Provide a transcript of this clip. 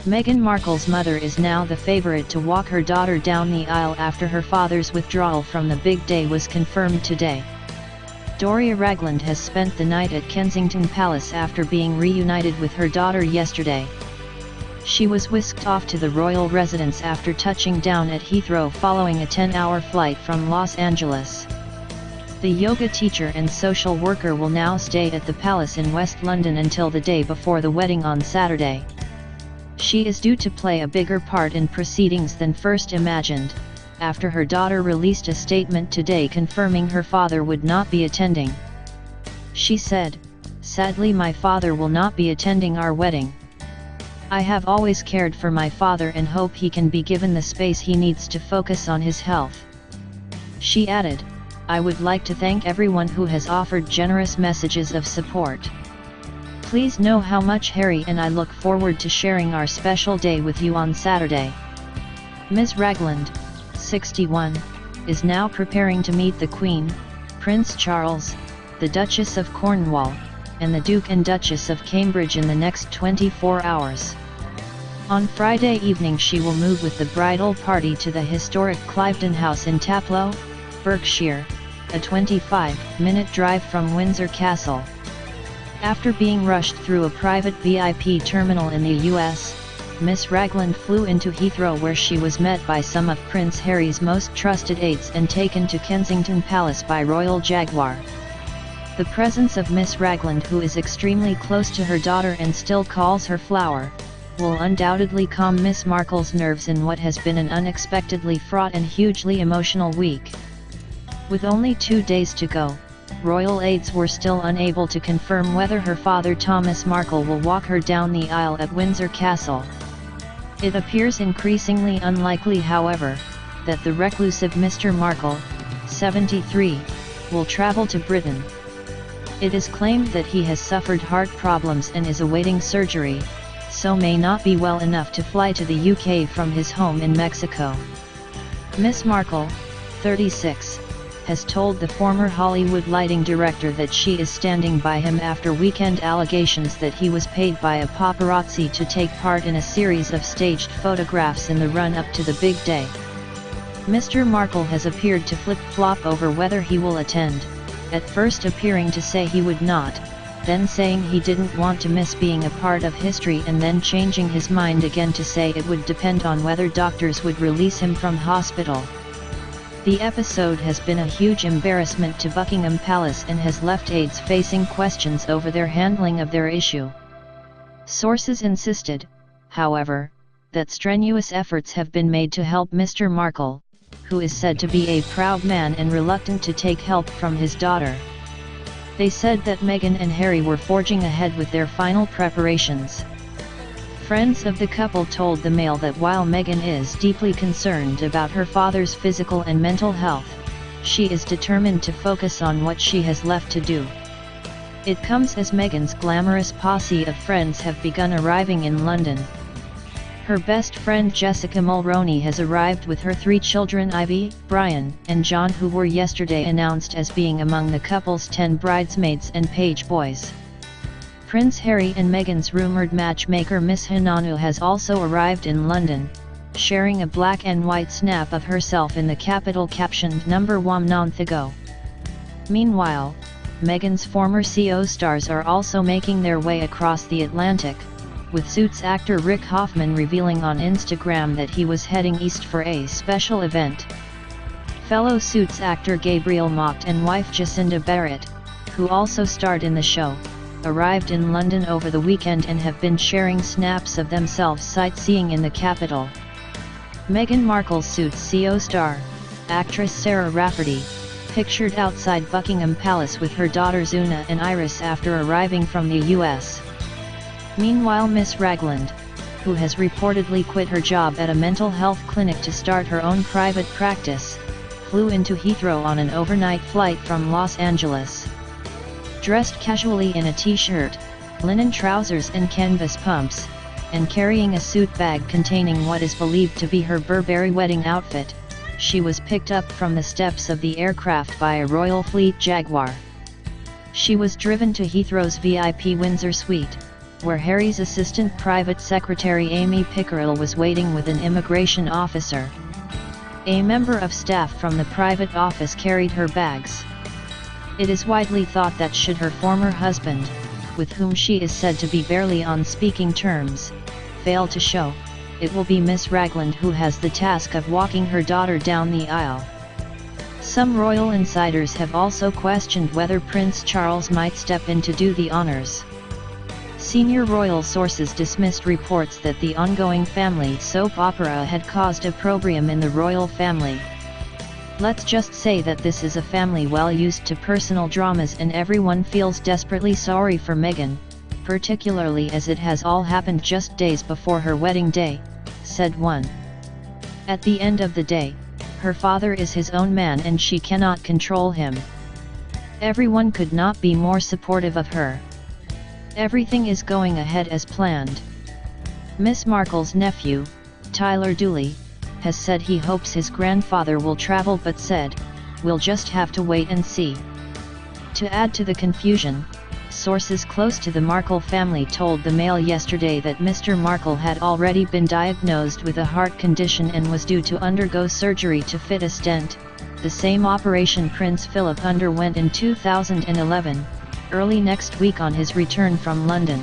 Meghan Markle's mother is now the favorite to walk her daughter down the aisle after her father's withdrawal from the big day was confirmed today. Doria Ragland has spent the night at Kensington Palace after being reunited with her daughter yesterday. She was whisked off to the royal residence after touching down at Heathrow following a 10-hour flight from Los Angeles. The yoga teacher and social worker will now stay at the palace in West London until the day before the wedding on Saturday. She is due to play a bigger part in proceedings than first imagined, after her daughter released a statement today confirming her father would not be attending. She said, "Sadly, my father will not be attending our wedding. I have always cared for my father and hope he can be given the space he needs to focus on his health." She added, "I would like to thank everyone who has offered generous messages of support. Please know how much Harry and I look forward to sharing our special day with you on Saturday." Ms. Ragland, 61, is now preparing to meet the Queen, Prince Charles, the Duchess of Cornwall, and the Duke and Duchess of Cambridge in the next 24 hours. On Friday evening she will move with the bridal party to the historic Cliveden House in Taplow, Berkshire, a 25-minute drive from Windsor Castle. After being rushed through a private VIP terminal in the US, Miss Ragland flew into Heathrow where she was met by some of Prince Harry's most trusted aides and taken to Kensington Palace by Royal Jaguar. The presence of Miss Ragland, who is extremely close to her daughter and still calls her Flower, will undoubtedly calm Miss Markle's nerves in what has been an unexpectedly fraught and hugely emotional week. With only 2 days to go, royal aides were still unable to confirm whether her father Thomas Markle will walk her down the aisle at Windsor Castle. It appears increasingly unlikely, however, that the reclusive Mr. Markle, 73, will travel to Britain. It is claimed that he has suffered heart problems and is awaiting surgery, so may not be well enough to fly to the UK from his home in Mexico. Miss Markle, 36, has told the former Hollywood lighting director that she is standing by him after weekend allegations that he was paid by a paparazzi to take part in a series of staged photographs in the run-up to the big day. Mr. Markle has appeared to flip-flop over whether he will attend, at first appearing to say he would not, then saying he didn't want to miss being a part of history, and then changing his mind again to say it would depend on whether doctors would release him from hospital. The episode has been a huge embarrassment to Buckingham Palace and has left aides facing questions over their handling of their issue. Sources insisted, however, that strenuous efforts have been made to help Mr. Markle, who is said to be a proud man and reluctant to take help from his daughter. They said that Meghan and Harry were forging ahead with their final preparations. Friends of the couple told the Mail that while Meghan is deeply concerned about her father's physical and mental health, she is determined to focus on what she has left to do. It comes as Meghan's glamorous posse of friends have begun arriving in London. Her best friend Jessica Mulroney has arrived with her 3 children Ivy, Brian, and John, who were yesterday announced as being among the couple's 10 bridesmaids and page boys. Prince Harry and Meghan's rumoured matchmaker Miss Hinanu has also arrived in London, sharing a black and white snap of herself in the capital captioned "Number 1 Nanthago." Meanwhile, Meghan's former CO stars are also making their way across the Atlantic, with Suits actor Rick Hoffman revealing on Instagram that he was heading east for a special event. Fellow Suits actor Gabriel Macht and wife Jacinda Barrett, who also starred in the show, arrived in London over the weekend and have been sharing snaps of themselves sightseeing in the capital. Meghan Markle's Suits CO star, actress Sarah Rafferty, pictured outside Buckingham Palace with her daughters Una and Iris after arriving from the US. Meanwhile, Miss Ragland, who has reportedly quit her job at a mental health clinic to start her own private practice, flew into Heathrow on an overnight flight from Los Angeles. Dressed casually in a t-shirt, linen trousers and canvas pumps, and carrying a suit bag containing what is believed to be her Burberry wedding outfit, she was picked up from the steps of the aircraft by a Royal Fleet Jaguar. She was driven to Heathrow's VIP Windsor suite, where Harry's assistant private secretary Amy Pickerel was waiting with an immigration officer. A member of staff from the private office carried her bags. It is widely thought that should her former husband, with whom she is said to be barely on speaking terms, fail to show, it will be Miss Ragland who has the task of walking her daughter down the aisle. Some royal insiders have also questioned whether Prince Charles might step in to do the honors. Senior royal sources dismissed reports that the ongoing family soap opera had caused opprobrium in the royal family. Let's just say that this is a family well used to personal dramas, and everyone feels desperately sorry for Meghan, particularly as it has all happened just days before her wedding day, said one. At the end of the day, her father is his own man and she cannot control him. Everyone could not be more supportive of her. Everything is going ahead as planned. Miss Markle's nephew, Tyler Dooley, has said he hopes his grandfather will travel, but said, "We'll just have to wait and see." To add to the confusion, sources close to the Markle family told the Mail yesterday that Mr. Markle had already been diagnosed with a heart condition and was due to undergo surgery to fit a stent, the same operation Prince Philip underwent in 2011, early next week on his return from London.